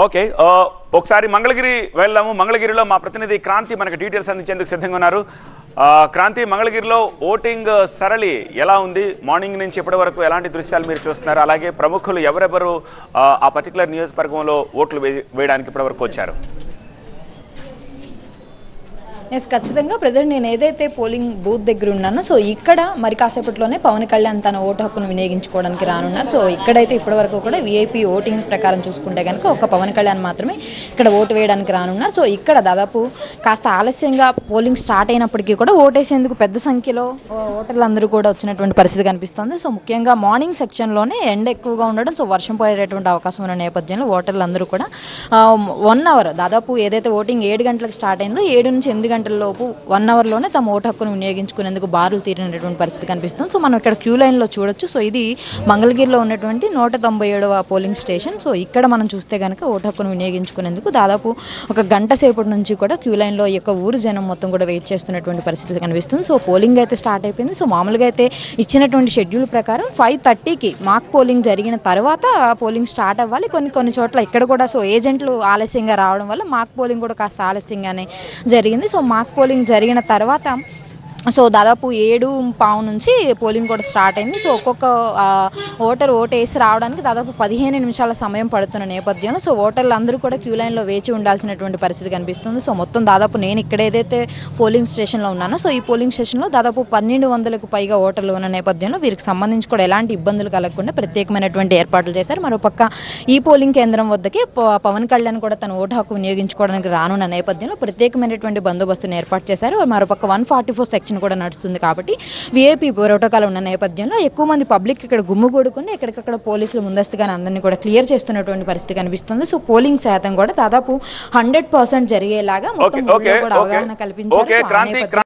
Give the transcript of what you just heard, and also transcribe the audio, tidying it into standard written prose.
Okay ఒకసారి మంగళగిరి వెళ్దాము. మంగళగిరిలో మా ప్రతినిధి క్రాంతి మనకు డీటెయిల్స్ అందించేందుకు సిద్ధంగా ఉన్నారు. క్రాంతి, మంగళగిరిలో ఓటింగ్ సరళి ఎలా ఉంది? మార్నింగ్ నుంచి ఇప్పటి వరకు ఎలాంటి దృశ్యాలు మీరు చూస్తున్నారు? అలాగే ప్రముఖులు ఎవరెవరు ఆ పర్టికులర్ నియోజకవర్గంలో ఓట్లు వేయడానికి ఇప్పటి వరకు వచ్చారు? ఎస్, ఖచ్చితంగా ప్రజెంట్ నేను ఏదైతే పోలింగ్ బూత్ దగ్గర ఉన్నానో సో ఇక్కడ మరి కాసేపట్లోనే పవన్ కళ్యాణ్ తన ఓటు హక్కును వినియోగించుకోవడానికి రానున్నారు. సో ఇక్కడైతే ఇప్పటివరకు కూడా వీఐపీ ఓటింగ్ ప్రకారం చూసుకుంటే కనుక ఒక పవన్ కళ్యాణ్ మాత్రమే ఇక్కడ ఓటు వేయడానికి రానున్నారు. సో ఇక్కడ దాదాపు కాస్త ఆలస్యంగా పోలింగ్ స్టార్ట్ అయినప్పటికీ కూడా ఓటేసేందుకు పెద్ద సంఖ్యలో ఓటర్లందరూ కూడా వచ్చినటువంటి పరిస్థితి కనిపిస్తుంది. సో ముఖ్యంగా మార్నింగ్ సెక్షన్లోనే ఎండ ఎక్కువగా ఉండడం, సో వర్షం పడేటటువంటి అవకాశం ఉన్న నేపథ్యంలో ఓటర్లందరూ కూడా 1 అవర్ దాదాపు ఏదైతే ఓటింగ్ 7 గంటలకు స్టార్ట్ అయిందో 7 నుంచి 8 గంటలలోపు 1 అవర్లోనే తమ ఓటు హక్కును వినియోగించుకునేందుకు బారులు తీరినటువంటి పరిస్థితి కనిపిస్తుంది. సో మనం ఇక్కడ క్యూ లైన్లో చూడొచ్చు. సో ఇది మంగళగిరిలో ఉన్నటువంటి 197వ పోలింగ్ స్టేషన్. సో ఇక్కడ మనం చూస్తే కనుక ఓటు హక్కును వినియోగించుకునేందుకు దాదాపు ఒక గంట సేపటి నుంచి కూడా క్యూ లైన్లో ఈ యొక్క ఊరు జనం మొత్తం కూడా వెయిట్ చేస్తున్నటువంటి పరిస్థితి కనిపిస్తుంది. సో పోలింగ్ అయితే స్టార్ట్ అయిపోయింది. సో మామూలుగా అయితే ఇచ్చినటువంటి షెడ్యూల్ ప్రకారం 5:30కి మాక్ పోలింగ్ జరిగిన తర్వాత పోలింగ్ స్టార్ట్ అవ్వాలి. కొన్ని చోట్ల ఇక్కడ కూడా సో ఏజెంట్లు ఆలస్యంగా రావడం వల్ల మాక్ పోలింగ్ కూడా కాస్త ఆలస్యంగానే జరిగింది. సో మాక్ పోలింగ్ జరిగిన తర్వాత సో దాదాపు 7:15 నుంచి పోలింగ్ కూడా స్టార్ట్ అయింది. సో ఒక్కొక్క ఓటర్ ఓటేసి రావడానికి దాదాపు 15 నిమిషాల సమయం పడుతున్న నేపథ్యంలో సో ఓటర్లు అందరూ కూడా క్యూ లైన్లో వేచి ఉండాల్సినటువంటి పరిస్థితి కనిపిస్తుంది. సో మొత్తం దాదాపు నేను ఇక్కడ ఏదైతే పోలింగ్ స్టేషన్లో ఉన్నానో సో ఈ పోలింగ్ స్టేషన్లో దాదాపు 1200కు పైగా ఓటర్లు ఉన్న నేపథ్యంలో వీరికి సంబంధించి కూడా ఎలాంటి ఇబ్బందులు కలగకుండా ప్రత్యేకమైనటువంటి ఏర్పాట్లు చేశారు. మరోపక్క ఈ పోలింగ్ కేంద్రం వద్దకే పవన్ కళ్యాణ్ కూడా తన ఓటు హక్కు వినియోగించుకోవడానికి రానున్న నేపథ్యంలో ప్రత్యేకమైనటువంటి బందోబస్తును ఏర్పాటు చేశారు. మరోపక్క 144 సెక్షన్ కూడా నడుస్తుంది కాబట్టి వీఐపీ ప్రోటోకాల్ ఉన్న నేపథ్యంలో ఎక్కువ మంది పబ్లిక్ ఇక్కడ గుమ్ముగూడుకుని ఎక్కడికక్కడ పోలీసులు ముందస్తుగానే అందరినీ కూడా క్లియర్ చేస్తున్నటువంటి పరిస్థితి కనిపిస్తుంది. సో పోలింగ్ శాతం కూడా దాదాపు 100% జరిగేలాగా మొత్తం అవగాహన కల్పించారు.